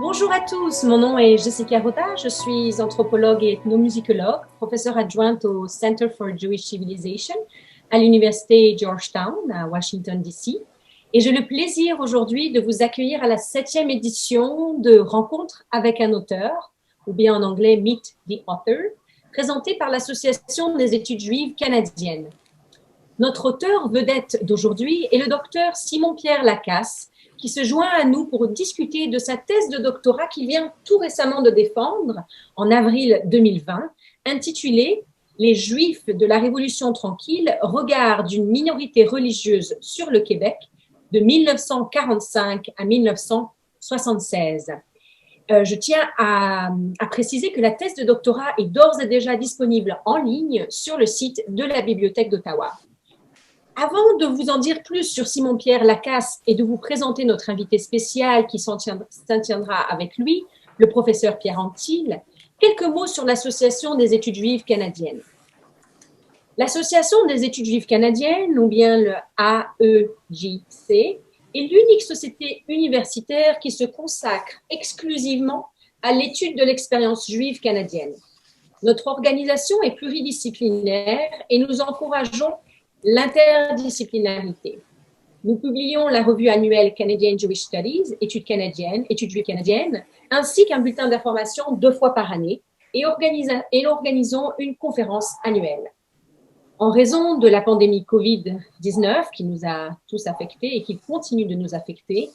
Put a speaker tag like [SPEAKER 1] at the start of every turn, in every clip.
[SPEAKER 1] Bonjour à tous, mon nom est Jessica Rota, je suis anthropologue et ethnomusicologue, professeure adjointe au Center for Jewish Civilization à l'Université Georgetown à Washington, D.C. Et j'ai le plaisir aujourd'hui de vous accueillir à la 7e édition de Rencontre avec un auteur, ou bien en anglais Meet the Author, présentée par l'Association des études juives canadiennes. Notre auteur vedette d'aujourd'hui est le docteur Simon-Pierre Lacasse, qui se joint à nous pour discuter de sa thèse de doctorat qu'il vient tout récemment de défendre en avril 2020, intitulée « Les Juifs de la Révolution tranquille, regard d'une minorité religieuse sur le Québec de 1945 à 1976 ». Je tiens à préciser que la thèse de doctorat est d'ores et déjà disponible en ligne sur le site de la Bibliothèque d'Ottawa. Avant de vous en dire plus sur Simon-Pierre Lacasse et de vous présenter notre invité spécial qui s'en tiendra avec lui, le professeur Pierre Anctil, quelques mots sur l'Association des études juives canadiennes. L'Association des études juives canadiennes, ou bien le AEJC, est l'unique société universitaire qui se consacre exclusivement à l'étude de l'expérience juive canadienne. Notre organisation est pluridisciplinaire et nous encourageons l'interdisciplinarité. Nous publions la revue annuelle Canadian Jewish Studies, études juives canadiennes, ainsi qu'un bulletin d'information 2 fois par année et organisons une conférence annuelle. En raison de la pandémie COVID-19 qui nous a tous affectés et qui continue de nous affecter,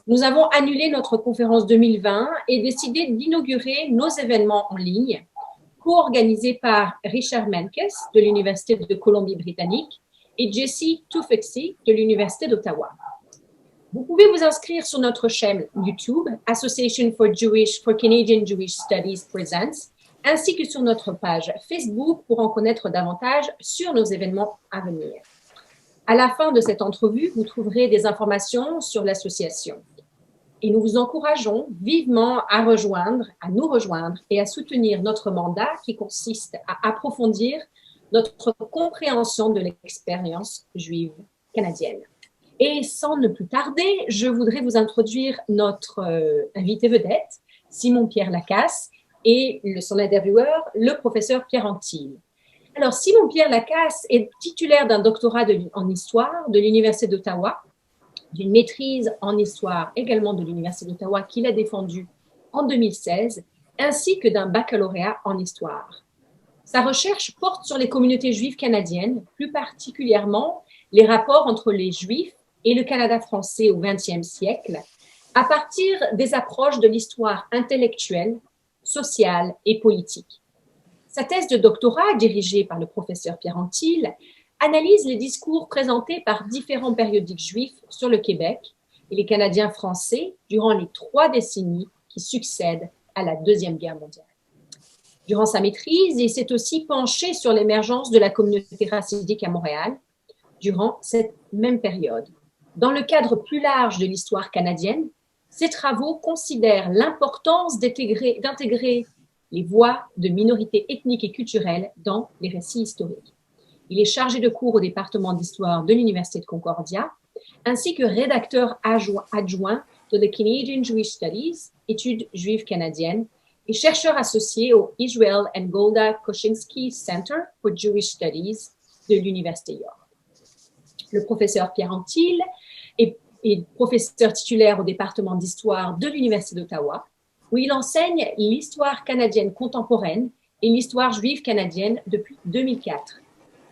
[SPEAKER 1] nous avons annulé notre conférence 2020 et décidé d'inaugurer nos événements en ligne, co-organisés par Richard Menkes de l'Université de Colombie-Britannique et Jessie Tufekci de l'Université d'Ottawa. Vous pouvez vous inscrire sur notre chaîne YouTube, Association for Canadian Jewish Studies Presents, ainsi que sur notre page Facebook pour en connaître davantage sur nos événements à venir. À la fin de cette entrevue, vous trouverez des informations sur l'association. Et nous vous encourageons vivement à nous rejoindre et à soutenir notre mandat qui consiste à approfondir notre compréhension de l'expérience juive canadienne. Et sans ne plus tarder, je voudrais vous introduire notre invité vedette, Simon-Pierre Lacasse, et son intervieweur, le professeur Pierre Anctil. Alors, Simon-Pierre Lacasse est titulaire d'un doctorat en histoire de l'Université d'Ottawa, d'une maîtrise en histoire également de l'Université d'Ottawa qu'il a défendue en 2016, ainsi que d'un baccalauréat en histoire. Sa recherche porte sur les communautés juives canadiennes, plus particulièrement les rapports entre les Juifs et le Canada français au XXe siècle, à partir des approches de l'histoire intellectuelle, sociale et politique. Sa thèse de doctorat, dirigée par le professeur Pierre Anctil, analyse les discours présentés par différents périodiques juifs sur le Québec et les Canadiens français durant les 3 décennies qui succèdent à la Deuxième Guerre mondiale. Durant sa maîtrise, il s'est aussi penché sur l'émergence de la communauté racidique à Montréal durant cette même période. Dans le cadre plus large de l'histoire canadienne, ses travaux considèrent l'importance d'intégrer les voix de minorités ethniques et culturelles dans les récits historiques. Il est chargé de cours au département d'histoire de l'Université de Concordia, ainsi que rédacteur adjoint de The Canadian Jewish Studies, études juives canadiennes, et chercheur associé au Israel and Golda Koschinsky Center for Jewish Studies de l'Université York. Le professeur Pierre Anctil est professeur titulaire au département d'histoire de l'Université d'Ottawa, où il enseigne l'histoire canadienne contemporaine et l'histoire juive canadienne depuis 2004.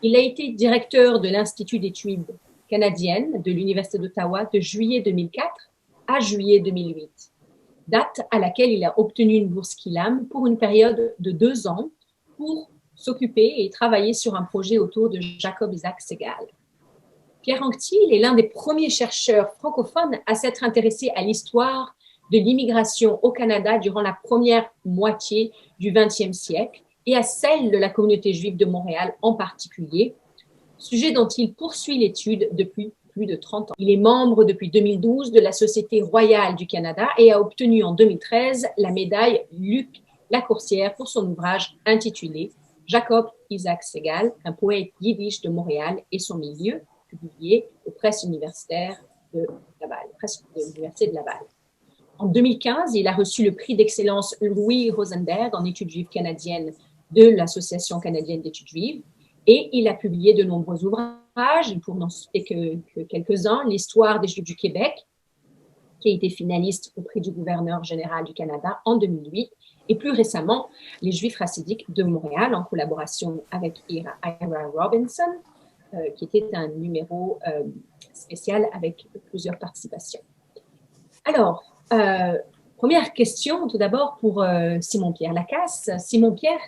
[SPEAKER 1] Il a été directeur de l'Institut d'études canadiennes de l'Université d'Ottawa de juillet 2004 à juillet 2008, date à laquelle il a obtenu une bourse Killam pour une période de 2 ans pour s'occuper et travailler sur un projet autour de Jacob Isaac Segal. Pierre Anctil est l'un des premiers chercheurs francophones à s'être intéressé à l'histoire de l'immigration au Canada durant la première moitié du XXe siècle et à celle de la communauté juive de Montréal en particulier, sujet dont il poursuit l'étude depuis plus de 30 ans. Il est membre depuis 2012 de la Société royale du Canada et a obtenu en 2013 la médaille Luc Lacourcière pour son ouvrage intitulé Jacob Isaac Segal, un poète yiddish de Montréal et son milieu, publié aux presses universitaires de Laval, presse de l'Université de Laval. En 2015, il a reçu le prix d'excellence Louis Rosenberg en études juives canadiennes de l'Association canadienne d'études juives. Et il a publié de nombreux ouvrages, pour n'en citer que quelques-uns, l'histoire des Juifs du Québec, qui a été finaliste au prix du gouverneur général du Canada en 2008, et plus récemment, les Juifs racidiques de Montréal, en collaboration avec Ira Robinson, qui était un numéro spécial avec plusieurs participations. Alors, première question tout d'abord pour Simon-Pierre Lacasse. Simon-Pierre,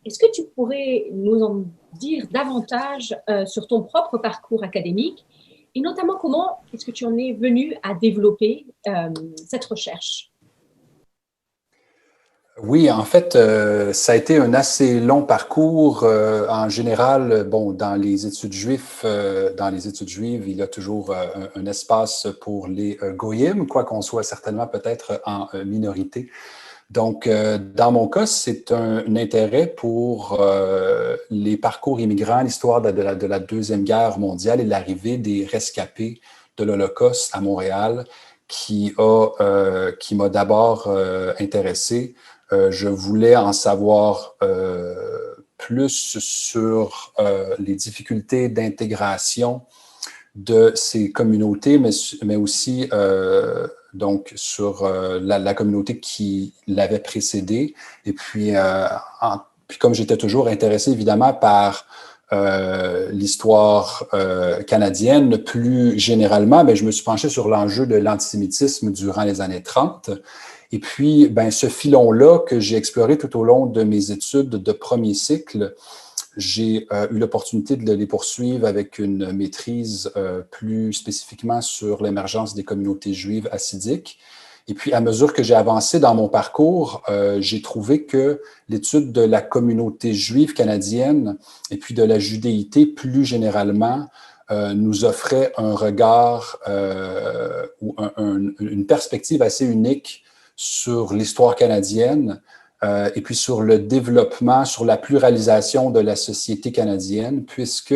[SPEAKER 1] est-ce que tu pourrais nous en dire davantage sur ton propre parcours académique et notamment comment est-ce que tu en es venu à développer cette recherche?
[SPEAKER 2] Oui, en fait, ça a été un assez long parcours. En général, bon, dans les études juives, il y a toujours un espace pour les goyim, quoi qu'on soit certainement peut-être en minorité. Donc, dans mon cas, c'est un intérêt pour les parcours immigrants, l'histoire de la Deuxième Guerre mondiale et l'arrivée des rescapés de l'Holocauste à Montréal qui m'a d'abord intéressé. Je voulais en savoir plus sur les difficultés d'intégration de ces communautés, mais aussi donc sur la communauté qui l'avait précédée. Et puis, puis comme j'étais toujours intéressé évidemment par l'histoire canadienne plus généralement, mais je me suis penché sur l'enjeu de l'antisémitisme durant les années 30. Et puis, ben, ce filon-là que j'ai exploré tout au long de mes études de premier cycle, j'ai eu l'opportunité de les poursuivre avec une maîtrise plus spécifiquement sur l'émergence des communautés juives hassidiques. Et puis, à mesure que j'ai avancé dans mon parcours, j'ai trouvé que l'étude de la communauté juive canadienne et puis de la judéité plus généralement nous offrait un regard ou une perspective assez unique sur l'histoire canadienne et puis sur le développement, sur la pluralisation de la société canadienne, puisque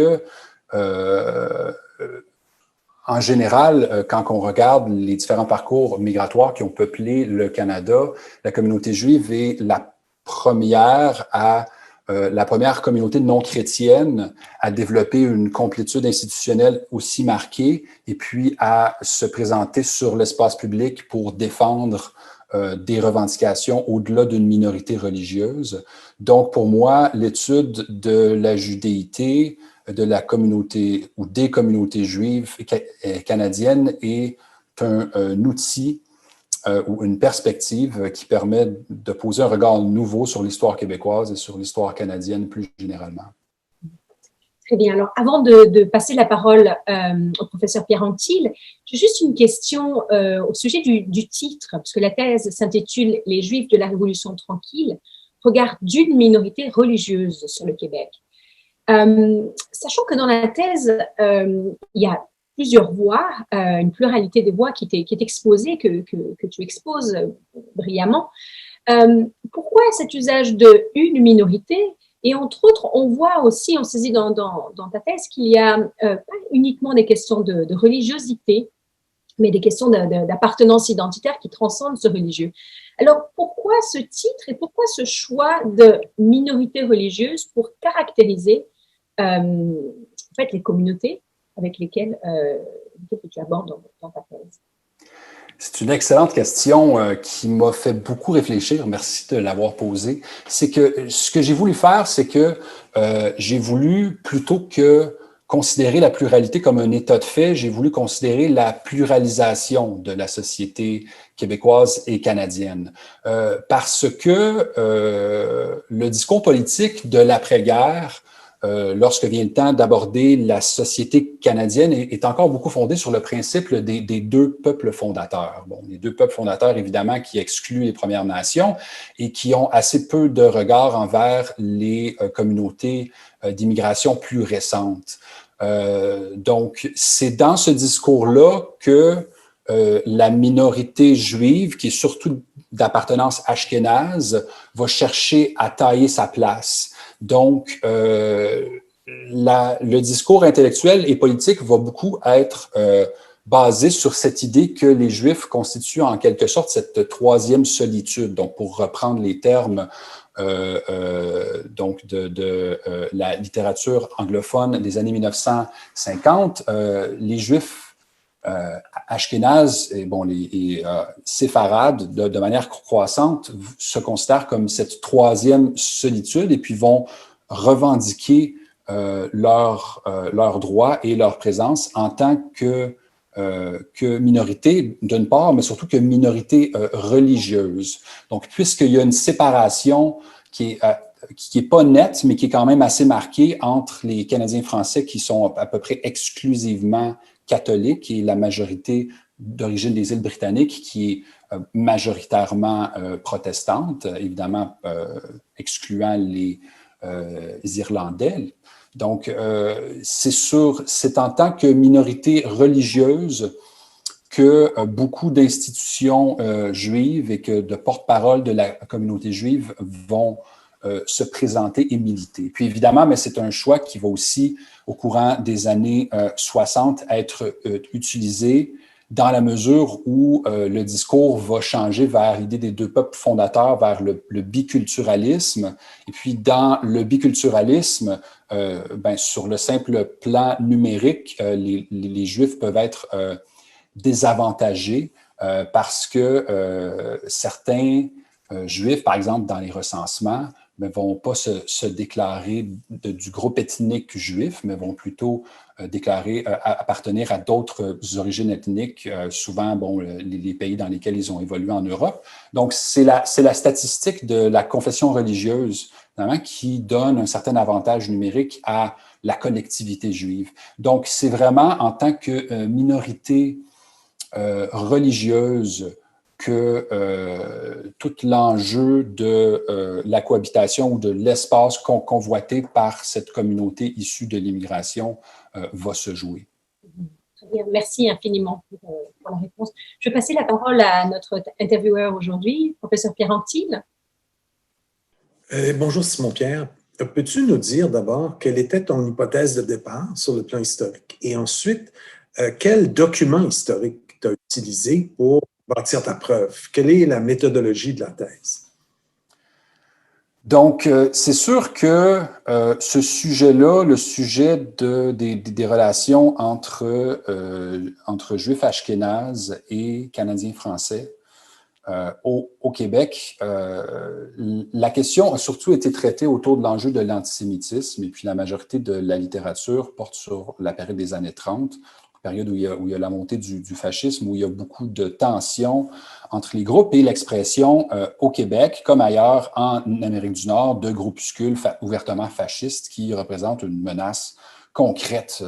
[SPEAKER 2] en général, quand on regarde les différents parcours migratoires qui ont peuplé le Canada, la communauté juive est la première communauté non chrétienne à développer une complétude institutionnelle aussi marquée et puis à se présenter sur l'espace public pour défendre des revendications au-delà d'une minorité religieuse. Donc, pour moi, l'étude de la judéité, de la communauté ou des communautés juives canadiennes est un outil ou une perspective qui permet de poser un regard nouveau sur l'histoire québécoise et sur l'histoire canadienne plus généralement.
[SPEAKER 1] Très bien. Alors, avant de passer la parole au professeur Pierre Anctil, j'ai juste une question au sujet du titre, parce que la thèse s'intitule « Les Juifs de la Révolution tranquille, regard d'une minorité religieuse sur le Québec ». Sachant que dans la thèse, il y a plusieurs voix, une pluralité des voix qui est exposée, que tu exposes brillamment. Pourquoi cet usage de une minorité? Et entre autres, on voit aussi, on saisit dans ta thèse qu'il y a pas uniquement des questions de religiosité, mais des questions d'appartenance identitaire qui transcendent ce religieux. Alors, pourquoi ce titre et pourquoi ce choix de minorité religieuse pour caractériser en fait, les communautés avec lesquelles tu abordes dans ta thèse?
[SPEAKER 2] C'est une excellente question qui m'a fait beaucoup réfléchir. Merci de l'avoir posée. C'est que ce que j'ai voulu faire, c'est que j'ai voulu, plutôt que considérer la pluralité comme un état de fait, j'ai voulu considérer la pluralisation de la société québécoise et canadienne. Parce que le discours politique de l'après-guerre, lorsque vient le temps d'aborder la société canadienne, est encore beaucoup fondée sur le principe des deux peuples fondateurs. Bon, les deux peuples fondateurs, évidemment, qui excluent les Premières Nations et qui ont assez peu de regard envers les communautés d'immigration plus récentes. Donc, c'est dans ce discours-là que la minorité juive, qui est surtout d'appartenance ashkénaze, va chercher à tailler sa place. Donc, le discours intellectuel et politique va beaucoup être basé sur cette idée que les Juifs constituent en quelque sorte cette troisième solitude. Donc, pour reprendre les termes donc de la littérature anglophone des années 1950, les Juifs ashkénazes et bon, les séfarades, de manière croissante, se considèrent comme cette troisième solitude et puis vont revendiquer leurs droits et leur présence en tant que minorité d'une part, mais surtout que minorité religieuse. Donc, puisqu'il y a une séparation qui est pas nette, mais qui est quand même assez marquée entre les Canadiens français qui sont à peu près exclusivement catholiques et la majorité d'origine des îles britanniques qui est majoritairement protestante, évidemment excluant les Irlandais. Donc, c'est en tant que minorité religieuse que beaucoup d'institutions juives et que de porte-parole de la communauté juive vont se présenter et militer. Puis évidemment, mais c'est un choix qui va aussi, au courant des années 60, être utilisé dans la mesure où le discours va changer vers l'idée des deux peuples fondateurs, vers le biculturalisme. Et puis, dans le biculturalisme, sur le simple plan numérique, les Juifs peuvent être désavantagés parce que certains Juifs, par exemple, dans les recensements, ne vont pas se déclarer du groupe ethnique juif, mais vont plutôt déclarer appartenir à d'autres origines ethniques, souvent les pays dans lesquels ils ont évolué en Europe. Donc, c'est la statistique de la confession religieuse qui donne un certain avantage numérique à la collectivité juive. Donc, c'est vraiment en tant que minorité religieuse que tout l'enjeu de la cohabitation ou de l'espace convoité par cette communauté issue de l'immigration va se jouer.
[SPEAKER 1] Très bien. Merci infiniment pour la réponse. Je vais passer la parole à notre intervieweur aujourd'hui, professeur Pierre Anctil.
[SPEAKER 3] Bonjour Simon-Pierre. Peux-tu nous dire d'abord quelle était ton hypothèse de départ sur le plan historique et ensuite, quel document historique tu as utilisé pour bâtir ta preuve? Quelle est la méthodologie de la thèse?
[SPEAKER 2] Donc, c'est sûr que ce sujet-là, le sujet des relations entre Juifs ashkénazes et Canadiens français au Québec, la question a surtout été traitée autour de l'enjeu de l'antisémitisme et puis la majorité de la littérature porte sur la période des années 30, période où il y a la montée du fascisme, où il y a beaucoup de tensions entre les groupes et l'expression au Québec, comme ailleurs en Amérique du Nord, de groupuscules ouvertement fascistes qui représentent une menace concrète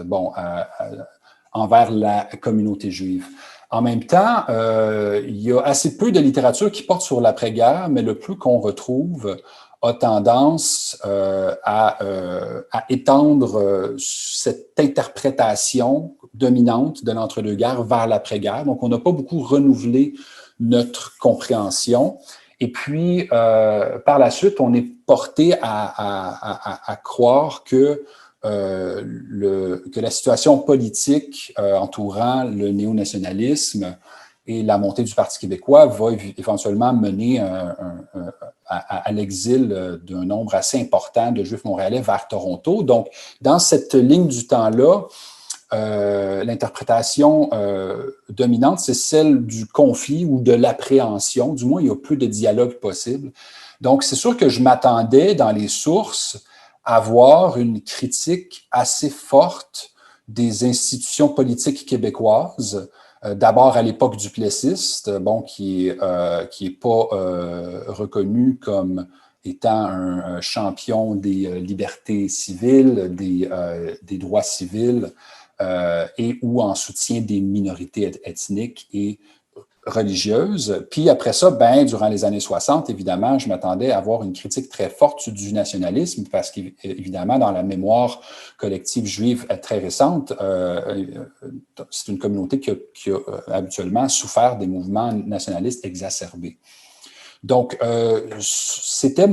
[SPEAKER 2] envers la communauté juive. En même temps, il y a assez peu de littérature qui porte sur l'après-guerre, mais le peu qu'on retrouve a tendance à étendre cette interprétation dominante de l'entre-deux-guerres vers l'après-guerre. Donc, on n'a pas beaucoup renouvelé notre compréhension. Et puis, par la suite, on est porté à croire que la situation politique entourant le néonationalisme et la montée du Parti québécois va éventuellement mener à l'exil d'un nombre assez important de Juifs montréalais vers Toronto. Donc, dans cette ligne du temps-là, l'interprétation dominante, c'est celle du conflit ou de l'appréhension. Du moins, il y a peu de dialogue possible. Donc, c'est sûr que je m'attendais dans les sources à voir une critique assez forte des institutions politiques québécoises, d'abord à l'époque duplessiste, qui est pas reconnu comme étant un champion des libertés civiles, des droits civils, et ou en soutien des minorités ethniques et religieuses. Puis après ça, durant les années 60, évidemment, je m'attendais à avoir une critique très forte du nationalisme parce qu'évidemment, dans la mémoire collective juive très récente, c'est une communauté qui a habituellement souffert des mouvements nationalistes exacerbés. Donc, c'était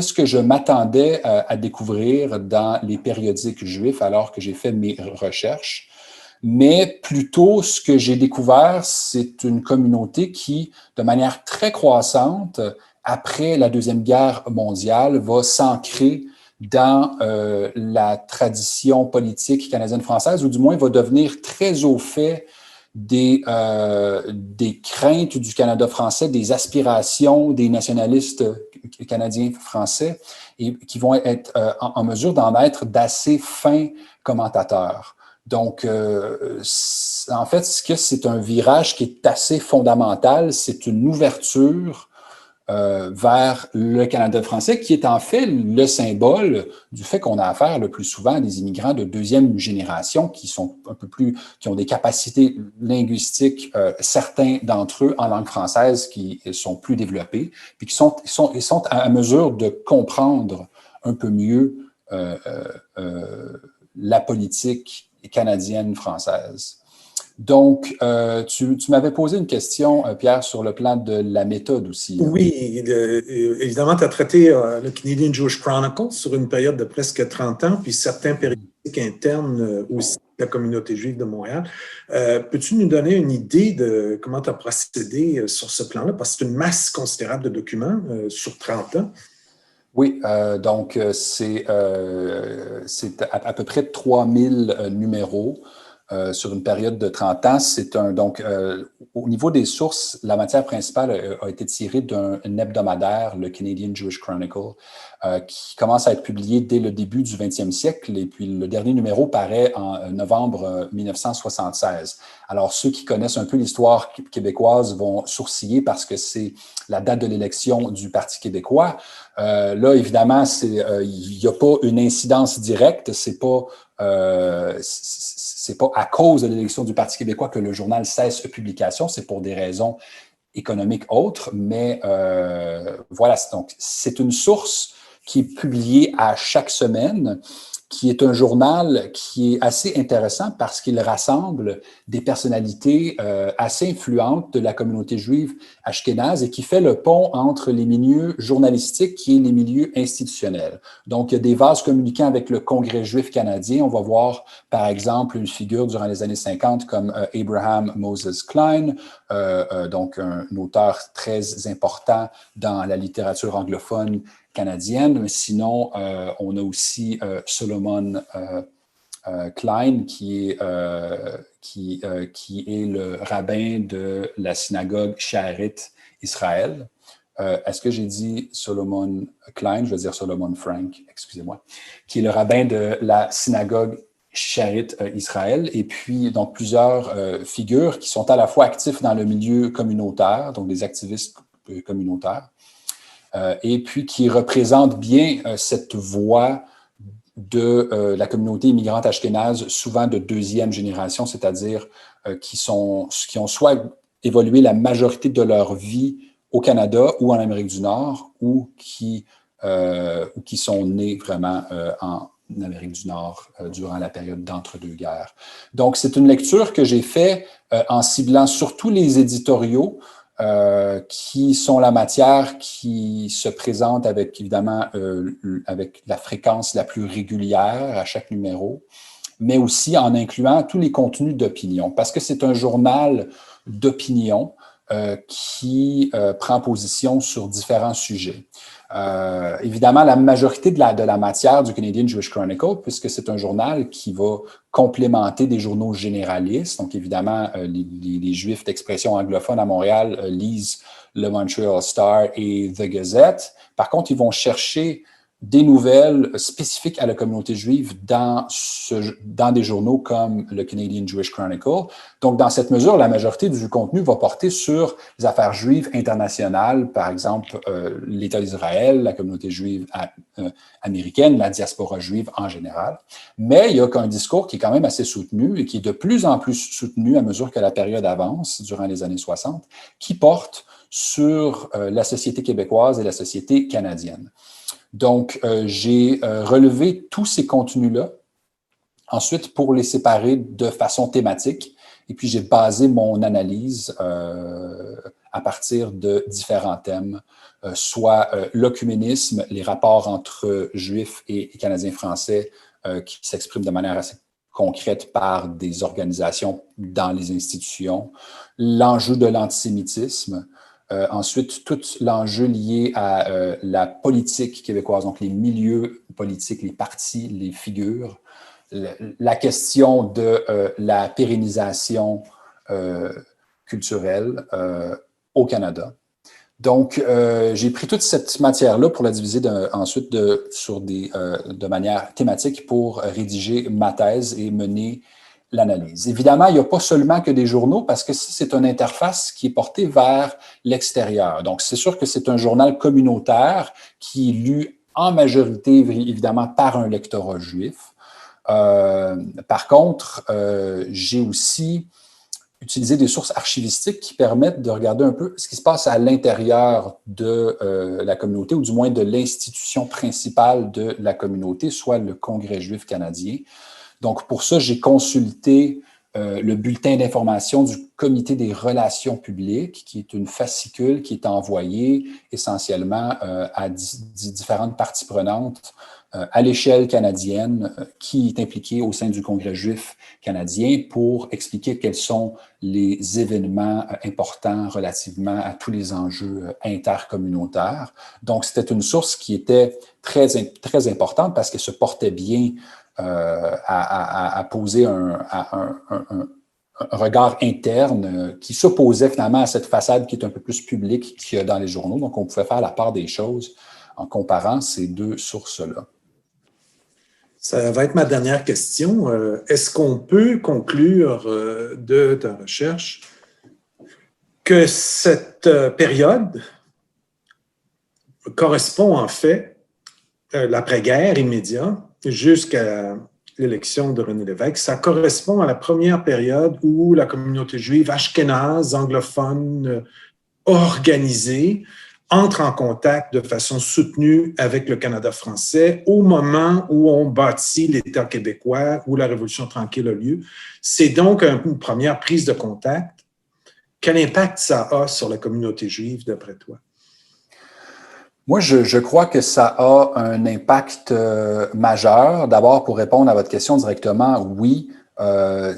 [SPEAKER 2] ce que je m'attendais à découvrir dans les périodiques juifs alors que j'ai fait mes recherches. Mais plutôt, ce que j'ai découvert, c'est une communauté qui, de manière très croissante, après la Deuxième Guerre mondiale, va s'ancrer dans la tradition politique canadienne-française, ou du moins va devenir très au fait des craintes du Canada français, des aspirations des nationalistes canadiens français, et qui vont être en mesure d'en être d'assez fins commentateurs. Donc, en fait, c'est un virage qui est assez fondamental, c'est une ouverture vers le Canada français, qui est en fait le symbole du fait qu'on a affaire le plus souvent à des immigrants de deuxième génération qui sont un peu plus, qui ont des capacités linguistiques, certains d'entre eux en langue française qui sont plus développés, puis qui sont à mesure de comprendre un peu mieux la politique canadienne-française. Donc, tu m'avais posé une question, Pierre, sur le plan de la méthode aussi.
[SPEAKER 3] Oui, évidemment, tu as traité le Canadian Jewish Chronicle sur une période de presque 30 ans, puis certains périodiques internes aussi de la communauté juive de Montréal. Peux-tu nous donner une idée de comment tu as procédé sur ce plan-là? Parce que c'est une masse considérable de documents sur 30 ans.
[SPEAKER 2] Oui, donc c'est à peu près 3000 numéros. Sur une période de 30 ans. Donc, au niveau des sources, la matière principale a été tirée d'un hebdomadaire, le Canadian Jewish Chronicle, qui commence à être publié dès le début du 20e siècle. Et puis, le dernier numéro paraît en novembre 1976. Alors, ceux qui connaissent un peu l'histoire québécoise vont sourciller parce que c'est la date de l'élection du Parti québécois. Là, évidemment, il n'y a pas une incidence directe. C'est pas à cause de l'élection du Parti québécois que le journal cesse publication, c'est pour des raisons économiques autres, mais voilà, donc c'est une source qui est publiée à chaque semaine, qui est un journal qui est assez intéressant parce qu'il rassemble des personnalités assez influentes de la communauté juive ashkénaze et qui fait le pont entre les milieux journalistiques et les milieux institutionnels. Donc, il y a des vases communicants avec le Congrès juif canadien. On va voir, par exemple, une figure durant les années 50 comme Abraham Moses Klein, donc un auteur très important dans la littérature anglophone canadienne. Mais sinon, on a aussi Solomon Klein, qui est le rabbin de la synagogue Shaharit Israël. Est-ce que j'ai dit Solomon Klein? Je veux dire Solomon Frank, excusez-moi, qui est le rabbin de la synagogue Shaharit Israël. Et puis, donc, plusieurs figures qui sont à la fois actifs dans le milieu communautaire, donc des activistes communautaires, et puis qui représente bien cette voix de la communauté immigrante ashkénaze, souvent de deuxième génération, c'est-à-dire qui ont soit évolué la majorité de leur vie au Canada ou en Amérique du Nord, ou qui sont nés vraiment en Amérique du Nord durant la période d'entre-deux-guerres. Donc, c'est une lecture que j'ai faite en ciblant surtout les éditoriaux, qui sont la matière qui se présente avec, évidemment, avec la fréquence la plus régulière à chaque numéro, mais aussi en incluant tous les contenus d'opinion, parce que c'est un journal d'opinion qui prend position sur différents sujets. Évidemment, la majorité de la matière du Canadian Jewish Chronicle, puisque c'est un journal qui va complémenter des journaux généralistes. Donc, évidemment, les Juifs d'expression anglophone à Montréal lisent le Montreal Star et The Gazette. Par contre, ils vont chercher des nouvelles spécifiques à la communauté juive dans des journaux comme le Canadian Jewish Chronicle. Donc, dans cette mesure, la majorité du contenu va porter sur les affaires juives internationales, par exemple l'État d'Israël, la communauté juive américaine, la diaspora juive en général. Mais il y a un discours qui est quand même assez soutenu et qui est de plus en plus soutenu à mesure que la période avance, durant les années 60, qui porte sur la société québécoise et la société canadienne. Donc, j'ai relevé tous ces contenus-là, ensuite pour les séparer de façon thématique, et puis j'ai basé mon analyse à partir de différents thèmes, soit l'œcuménisme, les rapports entre Juifs et Canadiens français qui s'expriment de manière assez concrètes par des organisations dans les institutions, l'enjeu de l'antisémitisme, ensuite tout l'enjeu lié à la politique québécoise, donc les milieux politiques, les partis, les figures, la question de la pérennisation culturelle au Canada. Donc, j'ai pris toute cette matière-là pour la diviser ensuite de manière thématique pour rédiger ma thèse et mener l'analyse. Évidemment, il n'y a pas seulement que des journaux parce que c'est une interface qui est portée vers l'extérieur. Donc, c'est sûr que c'est un journal communautaire qui est lu en majorité, évidemment, par un lectorat juif. Par contre, j'ai aussi utilisé des sources archivistiques qui permettent de regarder un peu ce qui se passe à l'intérieur de la communauté, ou du moins de l'institution principale de la communauté, soit le Congrès juif canadien. Donc, pour ça, j'ai consulté le bulletin d'information du Comité des relations publiques, qui est une fascicule qui est envoyée essentiellement à différentes parties prenantes à l'échelle canadienne qui est impliquée au sein du Congrès juif canadien pour expliquer quels sont les événements importants relativement à tous les enjeux intercommunautaires. Donc, c'était une source qui était très importante parce qu'elle se portait bien à poser un regard interne qui s'opposait finalement à cette façade qui est un peu plus publique qu'il y a dans les journaux. Donc, on pouvait faire la part des choses en comparant ces deux sources-là.
[SPEAKER 3] Ça va être ma dernière question. Est-ce qu'on peut conclure de ta recherche que cette période correspond en fait l'après-guerre immédiat jusqu'à l'élection de René Lévesque, ça correspond à la première période où la communauté juive ashkénaze, anglophone, organisée, entre en contact de façon soutenue avec le Canada français au moment où on bâtit l'État québécois, où la Révolution tranquille a lieu. C'est donc une première prise de contact. Quel impact ça a sur la communauté juive, d'après toi?
[SPEAKER 2] Moi, je crois que ça a un impact majeur. D'abord, pour répondre à votre question directement, oui,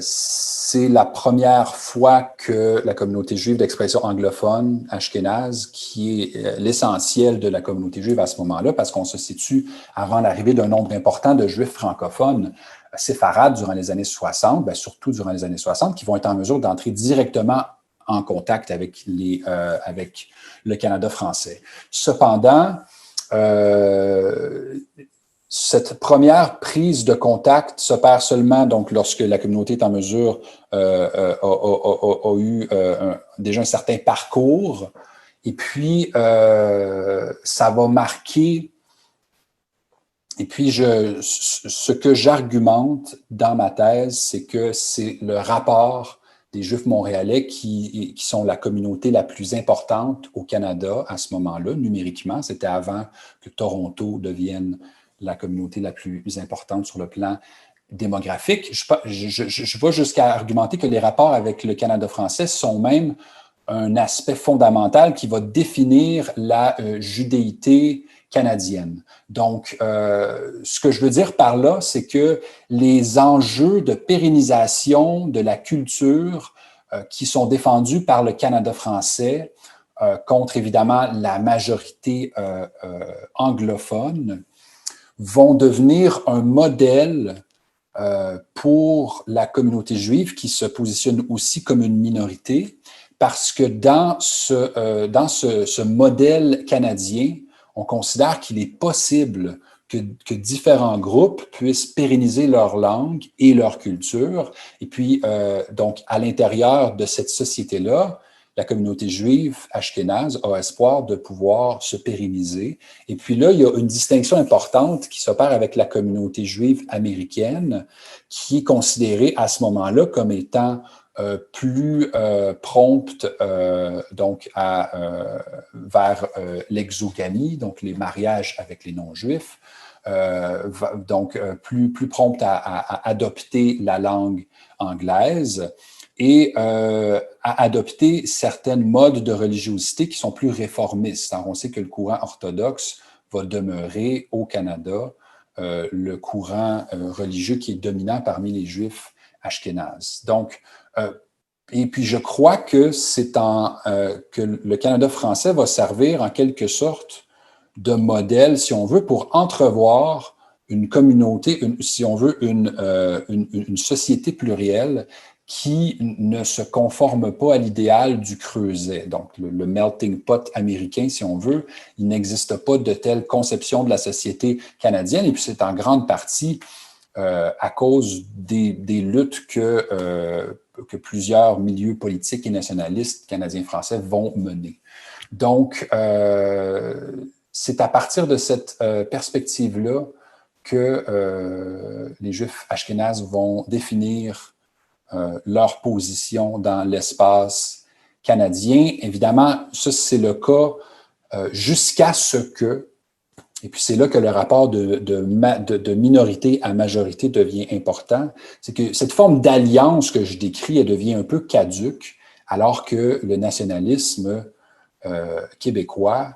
[SPEAKER 2] c'est la première fois que la communauté juive d'expression anglophone, ashkénaze, qui est l'essentiel de la communauté juive à ce moment-là, parce qu'on se situe avant l'arrivée d'un nombre important de juifs francophones séfarades durant les années 60, bien, surtout durant les années 60, qui vont être en mesure d'entrer directement en contact avec le Canada français. Cependant, cette première prise de contact s'opère seulement donc lorsque la communauté est en mesure a eu déjà un certain parcours, et puis ça va marquer. Et puis ce que j'argumente dans ma thèse, c'est que c'est le rapport des Juifs montréalais qui sont la communauté la plus importante au Canada à ce moment-là, numériquement. C'était avant que Toronto devienne la communauté la plus importante sur le plan démographique. Je vais jusqu'à argumenter que les rapports avec le Canada français sont même un aspect fondamental qui va définir la judéité canadienne. Donc, ce que je veux dire par là, c'est que les enjeux de pérennisation de la culture qui sont défendus par le Canada français contre, évidemment, la majorité anglophone vont devenir un modèle pour la communauté juive qui se positionne aussi comme une minorité, parce que dans ce modèle canadien, on considère qu'il est possible que différents groupes puissent pérenniser leur langue et leur culture. Et puis, donc, à l'intérieur de cette société-là, la communauté juive ashkénaze a espoir de pouvoir se pérenniser. Et puis là, il y a une distinction importante qui s'opère avec la communauté juive américaine, qui est considérée à ce moment-là comme étant plus prompte donc vers l'exogamie, donc les mariages avec les non-juifs, donc plus prompte à adopter la langue anglaise et à adopter certaines modes de religiosité qui sont plus réformistes. Alors, on sait que le courant orthodoxe va demeurer au Canada le courant religieux qui est dominant parmi les Juifs ashkénazes. Donc, et puis je crois que que le Canada français va servir en quelque sorte de modèle, si on veut, pour entrevoir une communauté, si on veut, une société plurielle qui ne se conforme pas à l'idéal du creuset. Donc, le melting pot américain, si on veut, il n'existe pas de telle conception de la société canadienne, et puis c'est en grande partie à cause des luttes que plusieurs milieux politiques et nationalistes canadiens-français vont mener. Donc, c'est à partir de cette perspective-là que les Juifs ashkénazes vont définir leur position dans l'espace canadien. Évidemment, ça, c'est le cas jusqu'à ce que, et puis c'est là que le rapport de minorité à majorité devient important, c'est que cette forme d'alliance que je décris, elle devient un peu caduque, alors que le nationalisme québécois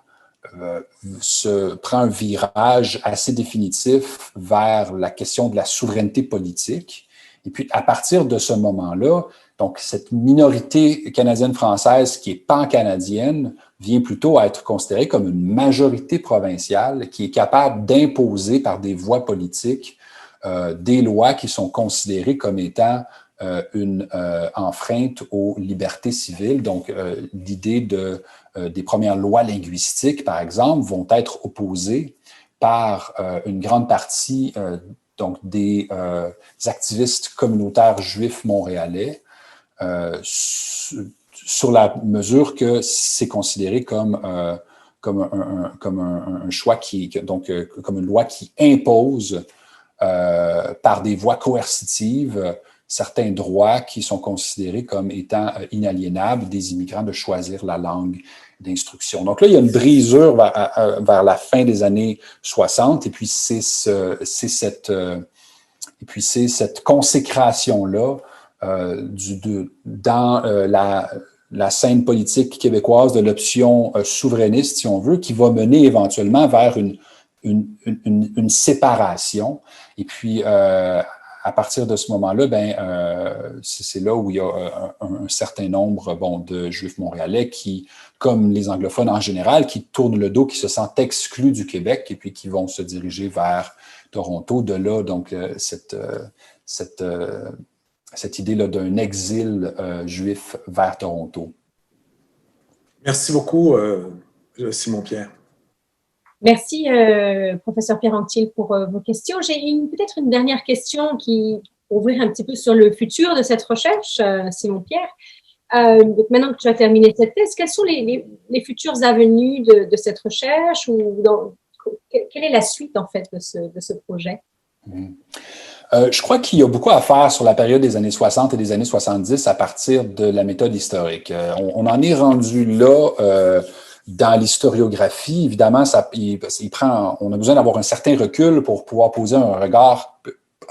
[SPEAKER 2] se prend un virage assez définitif vers la question de la souveraineté politique. Et puis, à partir de ce moment-là, donc cette minorité canadienne-française qui est pan-canadienne vient plutôt à être considérée comme une majorité provinciale qui est capable d'imposer par des voies politiques des lois qui sont considérées comme étant une enfreinte aux libertés civiles. Donc, l'idée des premières lois linguistiques, par exemple, vont être opposées par une grande partie donc des activistes communautaires juifs montréalais sur la mesure que c'est considéré comme un choix comme une loi qui impose par des voies coercitives certains droits qui sont considérés comme étant inaliénables des immigrants de choisir la langue d'instruction. Donc là, il y a une brisure vers la fin des années 60, et puis c'est cette consécration-là dans la scène politique québécoise de l'option souverainiste, si on veut, qui va mener éventuellement vers une séparation. Et puis, à partir de ce moment-là, c'est là où il y a un certain nombre de Juifs montréalais qui, comme les anglophones en général, qui tournent le dos, qui se sentent exclus du Québec et puis qui vont se diriger vers Toronto. De là, donc, cette idée-là d'un exil juif vers Toronto.
[SPEAKER 3] Merci beaucoup, Simon-Pierre.
[SPEAKER 1] Merci, professeur Pierre-Anctil, pour vos questions. J'ai peut-être une dernière question qui ouvrir un petit peu sur le futur de cette recherche, Simon-Pierre. Donc maintenant que tu as terminé cette thèse, quelles sont les futures avenues de cette recherche ou quelle est la suite en fait de ce projet?
[SPEAKER 2] Je crois qu'il y a beaucoup à faire sur la période des années 60 et des années 70 à partir de la méthode historique. On en est rendu là dans l'historiographie. Évidemment, on a besoin d'avoir un certain recul pour pouvoir poser un regard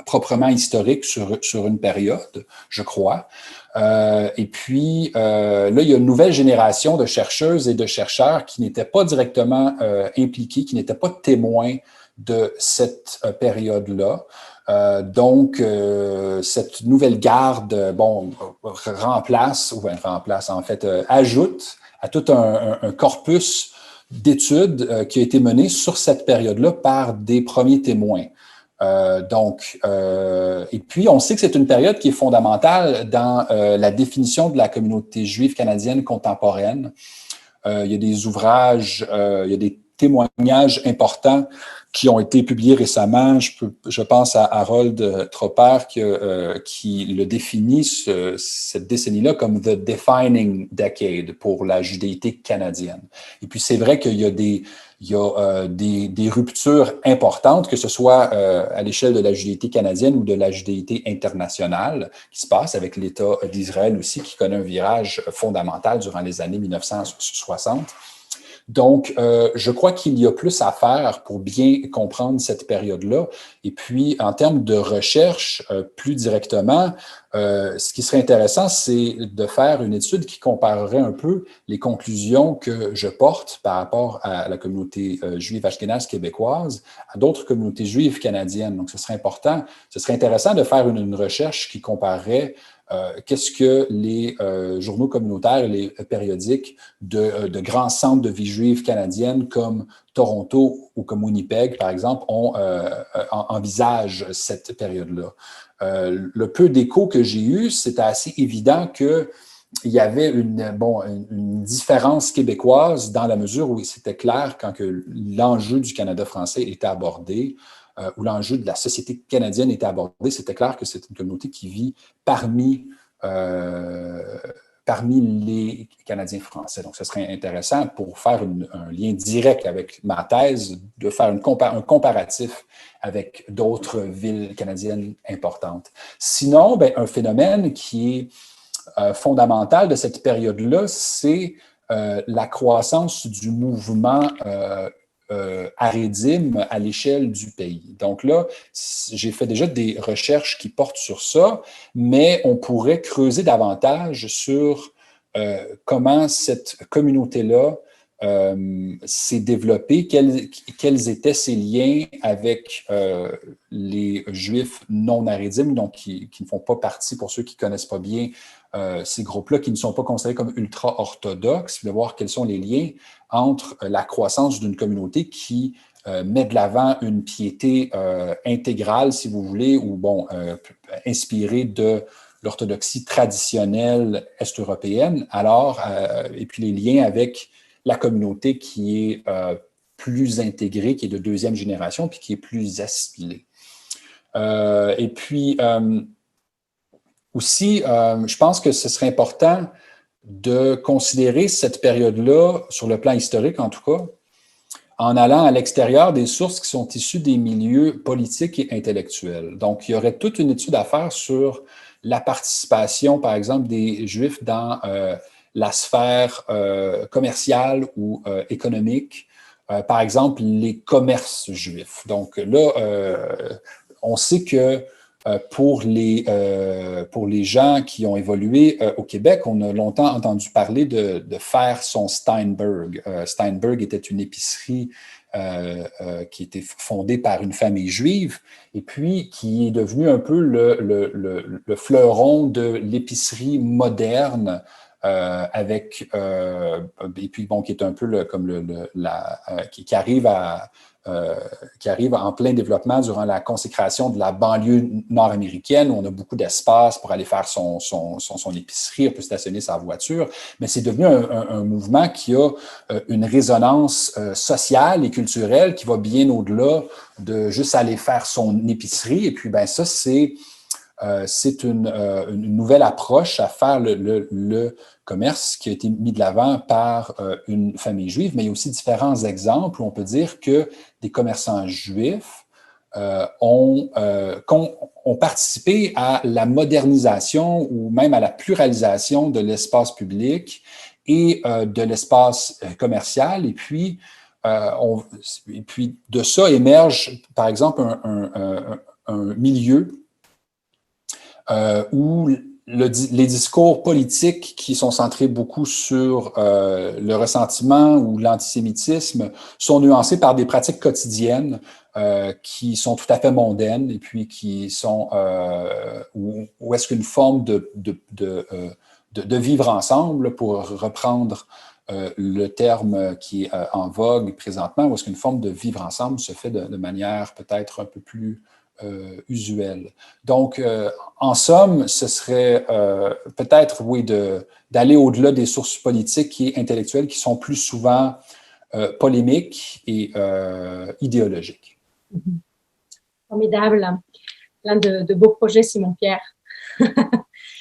[SPEAKER 2] proprement historique sur une période, je crois. Et puis, là, il y a une nouvelle génération de chercheuses et de chercheurs qui n'étaient pas directement impliqués, qui n'étaient pas témoins de cette période-là. Donc, cette nouvelle garde, ajoute à tout un corpus d'études qui a été mené sur cette période-là par des premiers témoins. Et puis, on sait que c'est une période qui est fondamentale dans la définition de la communauté juive canadienne contemporaine. Il y a des ouvrages, il y a des témoignages importants qui ont été publiés récemment. Je pense à Harold Tropper qui le définit, cette décennie-là, comme « the defining decade » pour la judéité canadienne. Et puis, c'est vrai qu'il y a des ruptures importantes, que ce soit à l'échelle de la judéité canadienne ou de la judéité internationale, qui se passe avec l'État d'Israël aussi, qui connaît un virage fondamental durant les années 1960. Donc, je crois qu'il y a plus à faire pour bien comprendre cette période-là. Et puis, en termes de recherche, plus directement, ce qui serait intéressant, c'est de faire une étude qui comparerait un peu les conclusions que je porte par rapport à la communauté juive ashkénaze québécoise, à d'autres communautés juives canadiennes. Donc, ce serait important, ce serait intéressant de faire une recherche qui comparerait qu'est-ce que les journaux communautaires et les périodiques de grands centres de vie juive canadienne comme Toronto ou comme Winnipeg, par exemple, envisagent cette période-là. Le peu d'écho que j'ai eu, c'était assez évident qu'il y avait une différence québécoise dans la mesure où c'était clair quand que l'enjeu du Canada français était abordé, où l'enjeu de la société canadienne était abordé, c'était clair que c'est une communauté qui vit parmi les Canadiens français. Donc, ce serait intéressant pour faire un lien direct avec ma thèse, de faire un comparatif avec d'autres villes canadiennes importantes. Sinon, un phénomène qui est fondamental de cette période-là, c'est la croissance du mouvement harédim à l'échelle du pays. Donc là, j'ai fait déjà des recherches qui portent sur ça, mais on pourrait creuser davantage sur comment cette communauté-là s'est développée, quels étaient ses liens avec les Juifs non harédim, donc qui ne font pas partie, pour ceux qui ne connaissent pas bien ces groupes-là, qui ne sont pas considérés comme ultra-orthodoxes, de voir quels sont les liens entre la croissance d'une communauté qui met de l'avant une piété intégrale, si vous voulez, ou inspirée de l'orthodoxie traditionnelle est-européenne, et puis les liens avec la communauté qui est plus intégrée, qui est de deuxième génération, puis qui est plus assimilée. Et puis, aussi, je pense que ce serait important de considérer cette période-là, sur le plan historique en tout cas, en allant à l'extérieur des sources qui sont issues des milieux politiques et intellectuels. Donc, il y aurait toute une étude à faire sur la participation, par exemple, des Juifs dans la sphère commerciale ou économique, par exemple, les commerces juifs. Donc là, on sait que pour les gens qui ont évolué au Québec, on a longtemps entendu parler de faire son Steinberg. Steinberg était une épicerie qui était fondée par une famille juive et puis qui est devenue un peu le fleuron de l'épicerie moderne avec et puis qui est un peu qui arrive en plein développement durant la consécration de la banlieue nord-américaine où on a beaucoup d'espace pour aller faire son épicerie, on peut stationner sa voiture, mais c'est devenu un mouvement qui a une résonance sociale et culturelle qui va bien au-delà de juste aller faire son épicerie. Et puis, ça, c'est une nouvelle approche à faire le commerce qui a été mis de l'avant par une famille juive, mais il y a aussi différents exemples où on peut dire que des commerçants juifs ont participé à la modernisation ou même à la pluralisation de l'espace public et de l'espace commercial. Et puis de ça émerge, par exemple, un milieu où les discours politiques qui sont centrés beaucoup sur le ressentiment ou l'antisémitisme sont nuancés par des pratiques quotidiennes qui sont tout à fait mondaines et puis qui sont où est-ce qu'une forme de vivre ensemble, pour reprendre le terme qui est en vogue présentement, où est-ce qu'une forme de vivre ensemble se fait de manière peut-être un peu plus usuelle. Donc, en somme, ce serait peut-être, oui, d'aller au-delà des sources politiques et intellectuelles qui sont plus souvent polémiques et idéologiques.
[SPEAKER 1] Formidable. Plein de beaux projets, Simon-Pierre.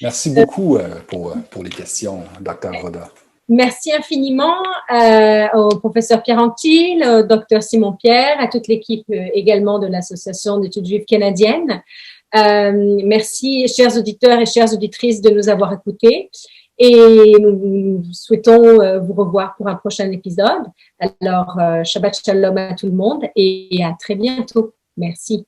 [SPEAKER 2] Merci beaucoup pour les questions, Dr. Roda.
[SPEAKER 1] Merci infiniment au professeur Pierre Anctil, au docteur Simon-Pierre, à toute l'équipe également de l'Association d'études juives canadiennes. Merci, chers auditeurs et chères auditrices, de nous avoir écoutés. Et nous souhaitons vous revoir pour un prochain épisode. Alors, Shabbat Shalom à tout le monde et à très bientôt. Merci.